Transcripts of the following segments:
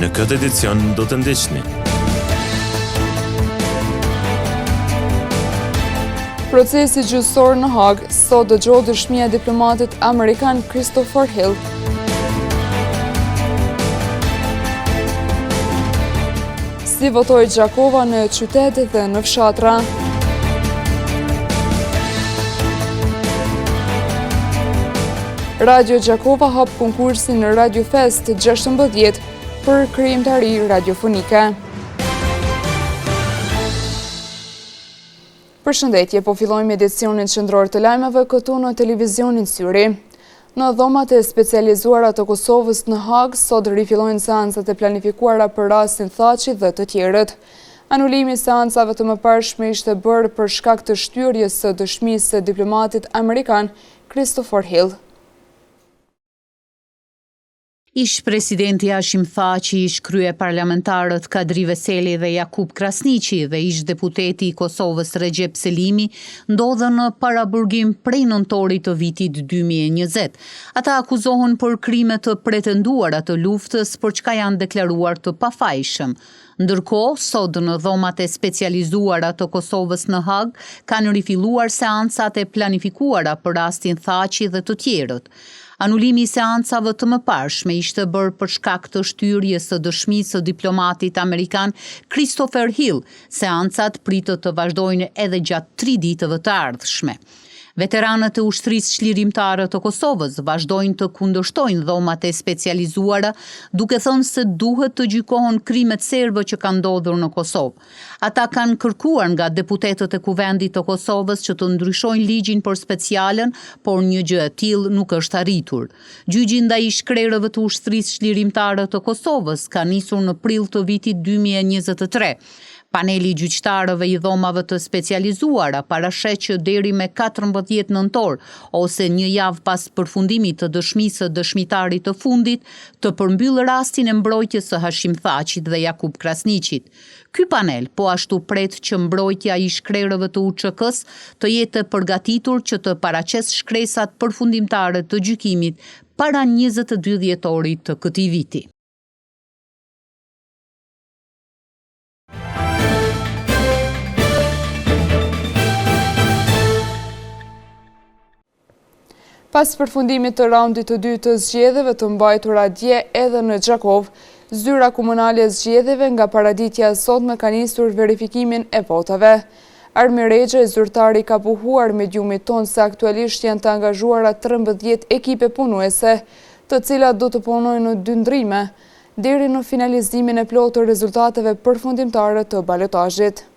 Në këtë edicion do të ndiqni. Procesi gjyqësor në Hag, sot dëgjohet dëshmia e diplomatit amerikan Christopher Hill. Si votoi Gjakova në qytete dhe në fshatra. Radio Gjakova hap konkursin në Radio Fest 16 për krijimtari radiofonike. Përshëndetje, po fillojmë edicionin qendror të lajmeve këtu në televizionin Syri. Në dhomat e specializuara të Kosovës në Hag, sot rifillojnë seancat e planifikuara për rastin Thaçi dhe të tjerët. Anulimi i seancave të mëparshme ishte bërë për shkak të shtyrjes së dëshmisë së diplomatit amerikan Christopher Hill. Ish presidenti Hashim Thaçi, ish krye parlamentarët Kadri Veseli dhe Jakub Krasniqi dhe ish deputeti i Kosovës Recep Selimi ndodhen në paraburgim prej nëntorit të vitit 2020. Ata akuzohen për krime të pretenduara të luftës, por çka janë deklaruar të pafajshëm. Ndërkohë, sot në dhomat e specializuara të Kosovës në Hag kanë rifilluar seancat e planifikuara për rastin Thaçi dhe të tjerët. Anulimi i seancave të mëparshme ishte bërë për shkak të shtyrjes së dëshmisë së diplomatit amerikan Christopher Hill. Seancat pritet të vazhdojnë edhe gjatë 3 ditëve të ardhshme. Veteranët e ushtrisë çlirimtare të Kosovës vazhdojnë të kundërshtojnë dhomat e specializuara, duke thënë se duhet të gjykohen krimet serbe që kanë ndodhur në Kosovë. Ata kanë kërkuar nga deputetët e Kuvendit të Kosovës që të ndryshojnë ligjin për specialen, por një gjë e tillë nuk është arritur. Gjyqi ndaj shkrerëve të ushtrisë çlirimtare të Kosovës ka nisur në prill të vitit 2023. Paneli gjyqtarëve i dhomave të specializuara parashet që deri me 14 nëntor, ose një javë pas përfundimit të dëshmisë së dëshmitarit të fundit, të përmbyllë rastin e mbrojtjes së Hashim Thaçit dhe Jakub Krasniqit. Ky panel po ashtu pret që mbrojtja i shkrerëve të UÇK-s të jetë përgatitur që të paraqes shkresat përfundimtare të gjykimit para 22 dhjetorit të këtij viti. Pas përfundimit të raundit të dytë të zgjedhjeve të mbajtura dje edhe në Gjakov, zyra komunale e zgjedhjeve nga paraditja e sotme ka nisur verifikimin e votave. Armi Regje, zyrtari, ka pohuar mediumit ton se aktualisht janë të angazhuara 13 ekipe punuese, të cilat do të punojnë në 2 ndrime, deri në finalizimin e plotë të rezultateve përfundimtare të balotazhit.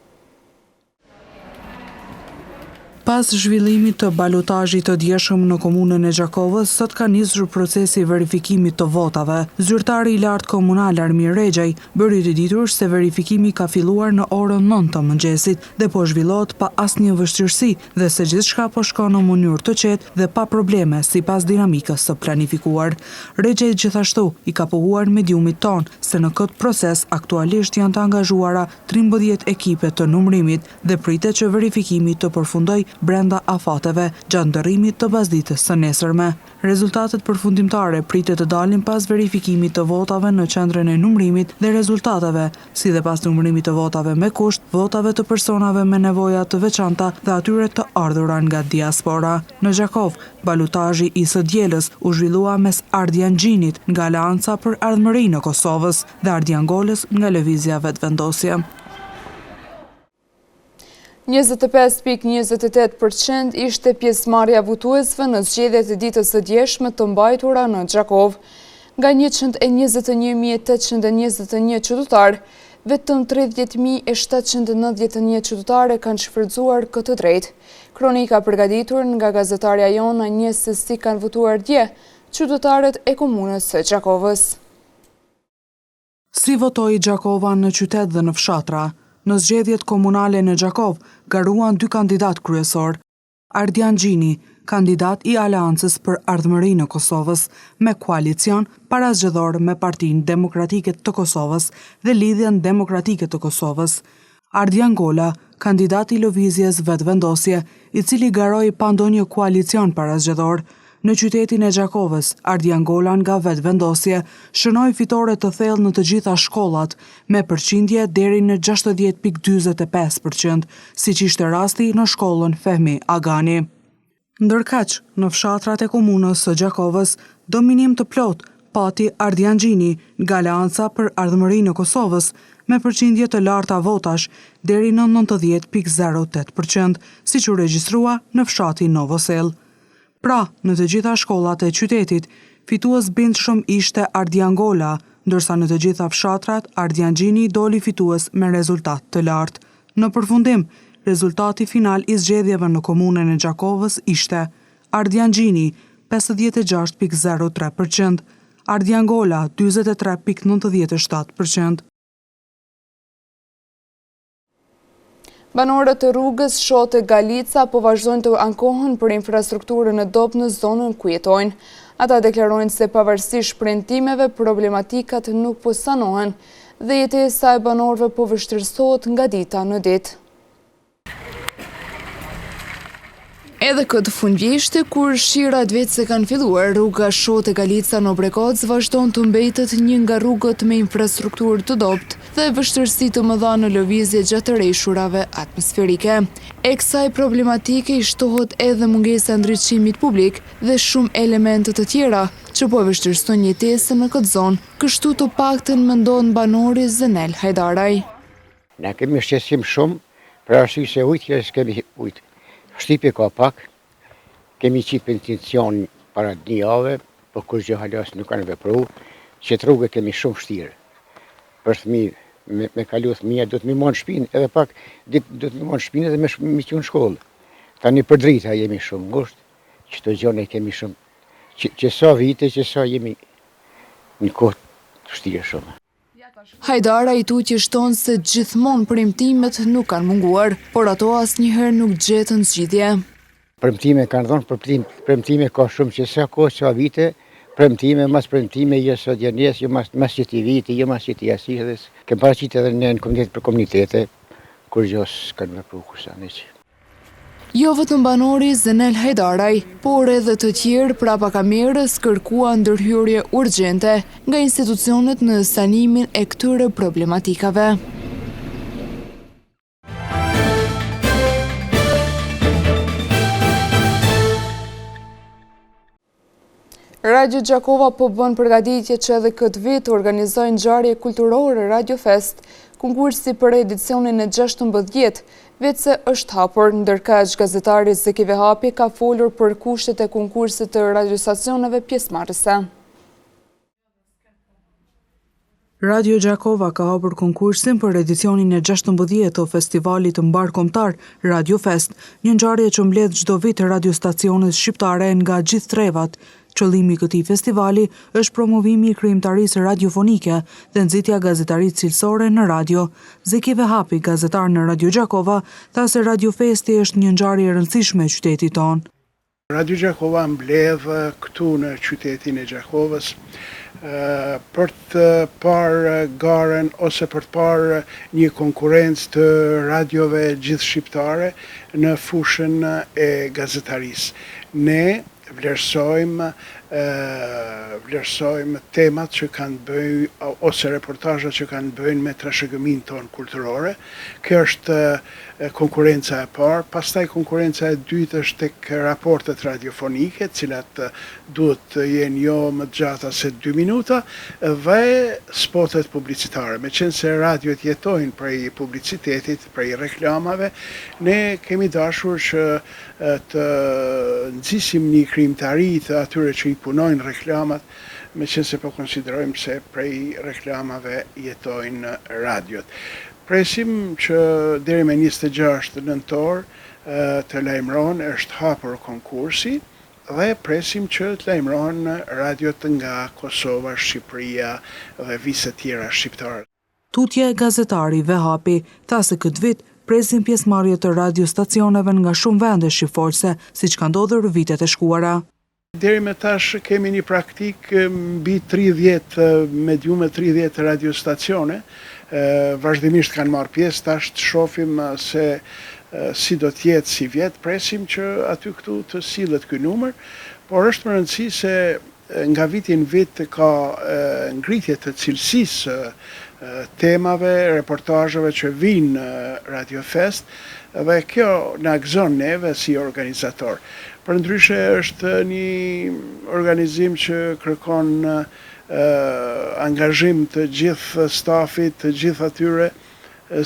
Pas zhvillimit të balotazhit të djeshëm në komunën e Gjakovës, sot ka nisur procesi i verifikimit të votave. Zyrtari i lartë komunal Armi Regjaj bëri të ditur se verifikimi ka filluar në orën 9 të mëngjesit dhe po zhvillohet pa asnjë vështirësi dhe se gjithçka po shkon në mënyrë të qetë dhe pa probleme sipas dinamikës së planifikuar. Regjaj gjithashtu i ka pohuar mediumit ton se në këtë proces aktualisht janë të angazhuara 13 ekipe të numërimit dhe pritet që verifikimi të përfundojë brenda afateve gjatë ndërrimit të pasditës së nesërme. Rezultatet përfundimtare pritet të dalin pas verifikimit të votave në qendrën e numërimit dhe rezultateve, si dhe pas numërimit të votave me kusht, votave të personave me nevoja të veçanta dhe atyre të ardhura nga diaspora. Në Gjakov, balotazhi i së dielës u zhvillua mes Ardian Gjinit nga Aleanca për Ardhmërinë e Kosovës dhe Ardian Golës nga Lëvizja Vetëvendosje. 25.28% ishte pjesëmarrja votuesve në zgjedhjet e ditës së djeshme të mbajtura në Gjakov. Nga 121.821 qytetar, vetëm 30.791 qytetare kanë shfrytzuar këtë drejtë. Kronika përgatitur nga gazetarja Jona njeh se si kanë votuar dje qytetarët e komunës së Gjakovës. Si votoi Gjakova në qytet dhe në fshatra? Në zgjedhjet komunale në Gjakov garuan 2 kandidat kryesor. Ardian Gjini, kandidat i Aleancës për Ardhmërinë e Kosovës, me koalicion parazgjedhor me Partinë Demokratike të Kosovës dhe Lidhjen Demokratike të Kosovës. Ardian Gola, kandidat i Lëvizjes Vetëvendosje, i cili garoi pa ndonjë koalicion parazgjedhor. Në qytetin e Gjakovës, Ardian Gola nga vetë vendosje shënoi fitore të thellë në të gjitha shkollat, me përqindje deri në 60.45%, siç ishte rasti në shkollën Fehmi Agani. Ndërkaq, në fshatrat e komunës së Gjakovës, dominim të plot pati Ardian Gjini nga Aleanca për Ardhmërinë e Kosovës, me përqindje të larta votash deri në 90.08%, siç u regjistrua në fshatin Novosel. Pra, në të gjitha shkollat e qytetit, fitues bindshëm ishte Ardian Gola, ndërsa në të gjitha fshatrat Ardian Gjini doli fitues me rezultat të lartë. Në përfundim, rezultati final i zgjedhjeve në komunën e Gjakovës ishte Ardian Gjini 56.03%, Ardian Gola 43.97%. Banorët të rrugës Shote Galica po vazhdojnë të ankohen për infrastrukturën e dobët në zonën ku jetojnë. Ata deklarojnë se pavarësisht premtimeve, problematikat nuk po sanohen dhe jetesa e banorëve po vështirësohet nga dita në ditë. Edhe këtë fundjeshte, kur shirat vetë se kanë filluar, rruga Shote Galica në Obregoc vazhdon të mbetet një nga rrugët me infrastrukturë të dobët dhe vështirësi të mëdha në lëvizje gjatë rreshurave atmosferike. E kësaj problematike i shtohet edhe mungesa ndriçimit publik dhe shumë elemente të tjera që po vështirësojnë jetesën në këtë zonë, kështu të paktën mendon banori Zenel Hajdaraj. Ne kemi shqetësim shumë, për arsye se ujtë s'kemi ujtë. Shtipi ka pak, kemi qitë pensioni para 1 jave, po kur gjë halas nuk kanë vepru, që të rrugë kemi shumë vështirë. Për fëmijë, me kalu fëmija, do të mi monë shpinë, edhe pak, do të mi monë shpinë edhe me qenë shkollë. Tani për drita jemi shumë ngushtë, që të gjone kemi shumë, që sa vite, që sa jemi në kohë të vështirë shumë. Hajdara i tutje shton se gjithmonë premtimet nuk kanë munguar, por ato asnjëherë nuk gjetën zgjidhje. Premtime kanë dhënë, premtime ka shumë që sa kohë, sa vite, premtime, mas premtime, jo sot janë jo mas qëti viti, jo mas qëti jasihës. Kem paraqitur edhe në komitet për komunitete, kur gjë s'kanë vepru kusane që. Jo vetëm banori Zenel Hajdaraj, por edhe të tjerë prapa kamerës kërkua ndërhyrje urgjente nga institucionet në sanimin e këtyre problematikave. Radio Gjakova po bën përgatitje që edhe këtë vit organizojnë ngjarje kulturore Radio Fest. Konkursi për edicionin e 16 vetë se është hapur, ndërkaq gazetari Zeki Vehapi ka folur për kushtet e konkursit të radiostacioneve pjesëmarrëse. Radio Gjakova ka hapur konkursin për edicionin e 16 të festivalit të mbar kombëtar Radio Fest, një ngjarje që mbledh çdo vit radiostacionet shqiptare nga gjithë trevat. Qëllimi i këtij festivali është promovimi i krijimtarisë radiofonike dhe nxitja gazetarisë cilësore në radio. Zeki Vehapi, gazetar në Radio Gjakova, tha se Radio Festi është një ngjarje e rëndësishme e qytetit tonë. Radio Gjakova mbledh këtu në qytetin e Gjakovës për të parë garen ose për të parë një konkurrencë të radiove gjithë shqiptare në fushën e gazetarisë. Ne vlerësojmë temat që kanë bëjnë ose reportazhat që kanë bëjnë me trashëgiminë tonë kulturore. Kjo është konkurenca e parë, pastaj konkurenca e dytë është tek raportet radiofonike, cilat duhet të jenë jo më të gjata se 2 minuta, dhe spotet publicitare. Meqense se radiot jetojnë prej publicitetit, prej reklamave, ne kemi dashur që të nxisim një krijimtari të atyre që i punojnë reklamat, meqense po konsiderojmë se prej reklamave jetojnë radiot. Presim që deri me 26 nëntor të lajmërohen, është hapur konkursi dhe presim që të lajmërohen radiot nga Kosova, Shqipëria dhe vise tjera shqiptare. Tutje gazetari Vehapi tha se këtë vit presin pjesëmarrje të radiostacioneve nga shumë vende shqiptarëse, siç ka ndodhur vitet e shkuara. Deri me tash kemi një praktik mbi 30 mediume 30 radiostacione, vazhdimisht kanë marrë pjesë, tash të shohim se si do të jetë si vjet, presim që aty këtu të sillet ky numër, por është më rëndësi se nga vitin vit ka ngritje të cilësisë temave, reportazheve që vinë në Radio Fest, dhe kjo na gëzon neve si organizator. Përndryshe është një organizim që kërkon angazhim të gjithë stafit, të gjithë atyre,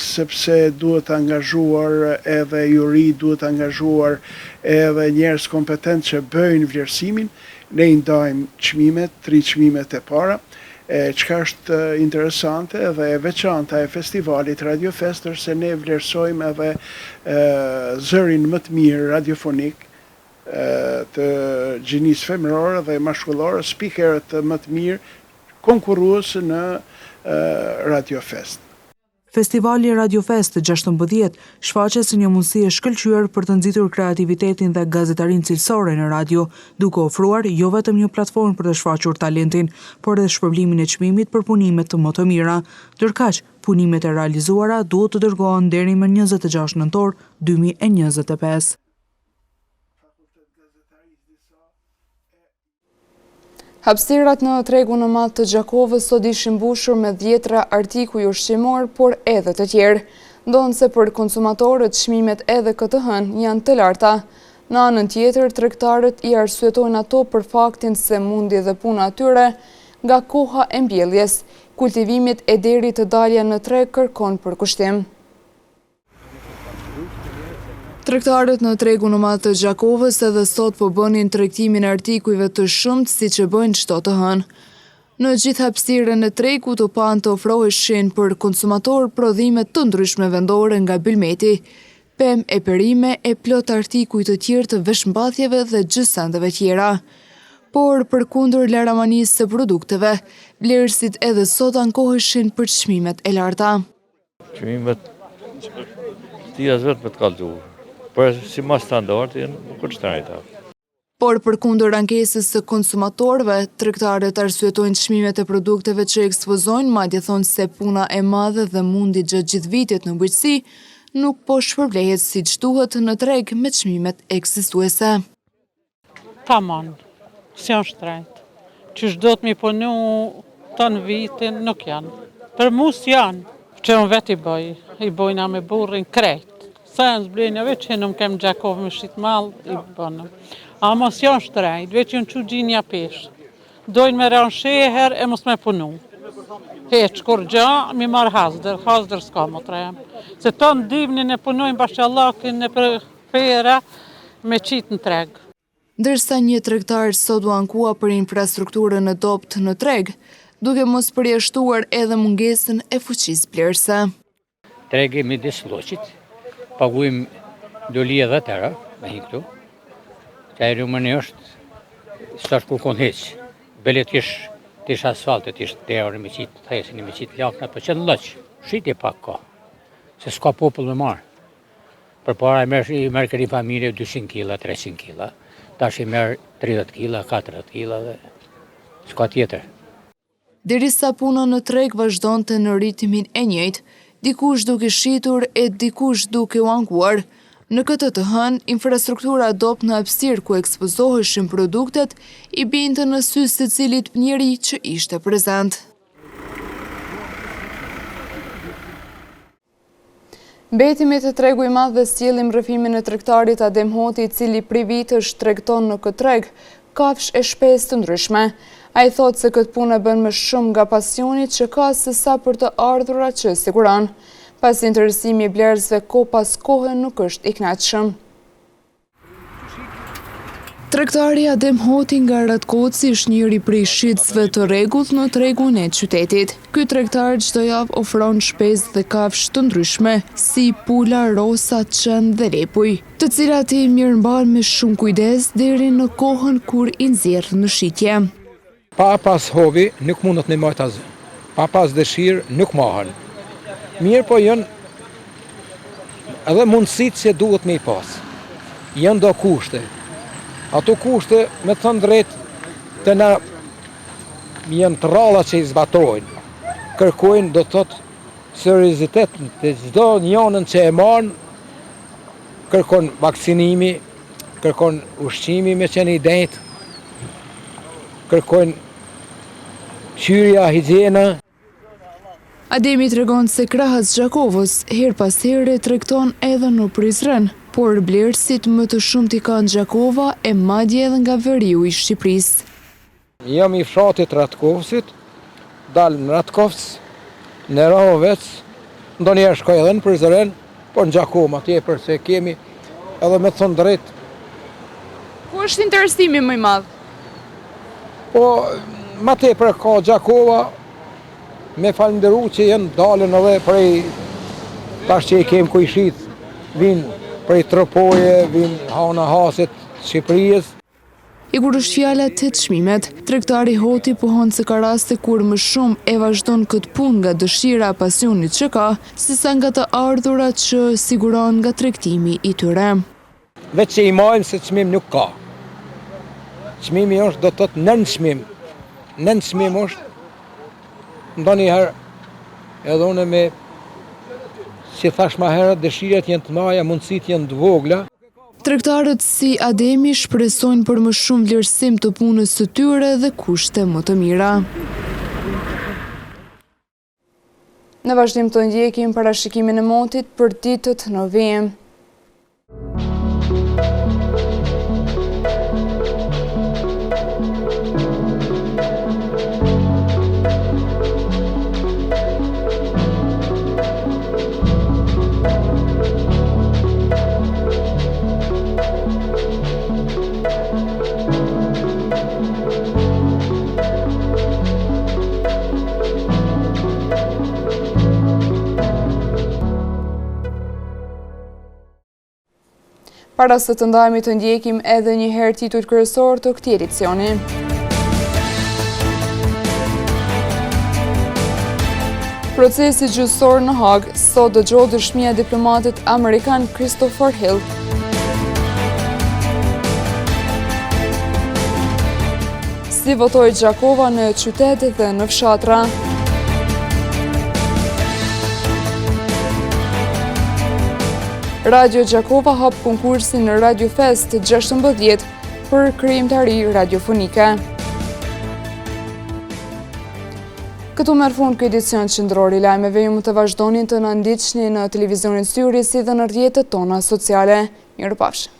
sepse duhet angazhuar edhe juri, duhet angazhuar edhe njerëz kompetent që bëjnë vlerësimin. Ne i ndajmë çmimet, 3 çmimet e para. Çka është interesante dhe e veçanta e festivalit Radio Fest është se ne vlerësojmë edhe zërin më të mirë radiofonik të gjinisë femërore dhe mashkullore, speakerët më të mirë konkurrues në Radio Fest. Festivali Radio Fest 16 shfaqet si një mundësi e shkëlqyer për të nxitur kreativitetin dhe gazetarinë cilësore në radio, duke ofruar jo vetëm një platformë për të shfaqur talentin, por edhe shpërblimin e çmimit për punimet të më të mira. Ndërkaq, punimet e realizuara duhet të dërgohen deri më 26 nëntor 2025. Hapësirat në tregun e madh të Gjakovës sot ishin mbushur me 10 artikuj ushqimor, por edhe të tjerë. Ndonse për konsumatorët çmimet edhe këtë hënë janë të larta. Në anën tjetër, tregtarët i arsyetojnë ato për faktin se mundi dhe puna atyre nga koha e mbjelljes. Kultivimit e deri të dalja në treg kërkon përkushtim. Tregtarët në tregun e madh të Gjakovës edhe sot po bënin tregtimin e artikujve të shumtë siç e bëjnë çdo të hënë. Në gjithë hapësirën e tregut u pan të ofroheshin për konsumator prodhime të ndryshme vendore nga bylmeti, pemë e perime e plot artikuj të tjerë të veshmbathjeve dhe gjysandeve tjera. Por përkundër laramanisë së produkteve, blerësit edhe sot ankoheshin për çmimet e larta. Çmimet tia vetë me të kallëzuar. Por si mas standard nuk është trajta. Por përkundër ankesës së konsumatorëve, tregtarët arsyetojnë çmimet e produkteve që ekspozojnë, madje thonë se puna e madhe dhe mundi gjatë gjithë vitit në bujqësi nuk po shpërblehet siç duhet në treg me çmimet ekzistuese. Tamam, si është trajt. Qysh do të mi punu ton vitin nuk janë. Për mus janë, që unë vetë i bojna me burrin krejt. Sa janë zblenja veç që nuk kem Gjakovë me shqit malë, i bënëm. A mos janë shtrejt, veç janë që gjinja peshë. Dojnë me ranë sheher e mos me punu. Heq, kur gja, mi marë hasder s'ka më trejmë. Se tonë dimnin e punojnë bashkëllakin e për pera me qitë në tregë. Ndërsa një tregtar sot u ankua për infrastrukturën e dobët në treg, duke mos përjashtuar edhe mungesën e fuqisë blerëse. Tregi midis lloqit, paguim doli edhe tëra, me hi këtu. Që rrumën është, s'është kërkon heq. Bele tish asfaltet, tish derë me qitë, thesin me qitë lakna, për që në lëq, shqiti pak ka, se s'ka popull me marë. Për para i merë këri familje 200 kila, 300 kila, tash i merë 30 kila, 40 kila dhe s'ka tjetër. Derisa puna në treg vazhdonte në ritmin e njëjtë, dikush duke shitur e dikush duke u ankuar. Në këtë të hënë, infrastruktura dobët në hapësirë ku ekspozoheshin produktet i binte në sy secilit njeri që ishte prezent. Mbetimi të tregu i madh dhe sjellim rrëfimin e tregtarit Adem Hoti, i cili privitësh tregton në këtë treg kafsh e shpesë të ndryshme. Ai thotë se këtë punë e bën më shumë nga pasioni që ka se sa për të ardhurat që siguron. Pas interesimi i blerësve ko pas kohë nuk është i kënaqshëm. Tregtari Adem Hoti nga Ratkoci është njëri prej shitësve të rregullt në tregun e qytetit. Ky tregtar çdo javë ofron shpesë dhe kafshë të ndryshme, si pula, rosa, çën dhe lepuj, të cilat i mirëmban me shumë kujdes deri në kohën kur i nxjerr në shitje. Pa pas hobi nuk mundet në majtë asë. Pa pas dëshirë nuk mahen. Mirë po janë edhe mundësit që duhet me i pas. Janë do kushte. Ato kushte, me të thënë drejt, të na janë të ralla që i zbatojnë. Kërkojnë do të thotë seriozitet të çdo njonën që e marën, kërkon vaksinimi, kërkon ushqimi me qenë i denjtë, kërkojnë qyrja, higjiena. Ademi tregon se krahas Gjakovës her pas here tregton edhe në Prizren, por blerësit më të shumt i kanë Gjakova e madje edhe nga veriu i Shqipërisë. Jam i fshatit Ratkovësit, dalë në Ratkovës, në Rahovec, ndonjëherë shkoj edhe në Prizren, por në Gjakovë ma tepër se kemi edhe me thonë drejt. Ku është interesimi më i madh? Po, ma tepër ka Gjakova, me falenderu që jenë dalën edhe prej, tash që i kemë kujshit, vinë prej Tropoje, vinë Hana Hasit, Shqipërisë. I kur është fjala të çmimet, tregtari Hoti pohon se ka raste kur më shumë e vazhdon këtë punë nga dëshira e pasionit që ka, sesa nga të ardhurat që siguron nga tregtimi i tyre. Veç që i majmë se çmim nuk ka. Çmimi është do të thotë nën çmim. Nën çmim është ndonjëherë edhe unë me, si thash më herët, dëshirat janë të mëdha, mundësitë janë të vogla. Tregtarët si Ademi shpresojnë për më shumë vlerësim të punës së tyre dhe kushte më të mira. Në vazhdim të ndjekim parashikimin e motit për ditët në vijim. Para se të ndajemi të ndjekim edhe një herë titujt kryesor të këtij edicioni. Procesi gjyqësor në Hag, sot dëgjohet dëshmia e diplomatit amerikan Christopher Hill. Si votoi Gjakova në qytet dhe në fshatra. Radio Gjakova hap konkursin në Radio Fest 16 për krijimtari radiofonike. Këtu merr fund ky edicion qendror i lajmeve. Ju mund të vazhdoni të na ndiqni në televizionin Syri si dhe në rrjetet tona sociale. Mirupafshim.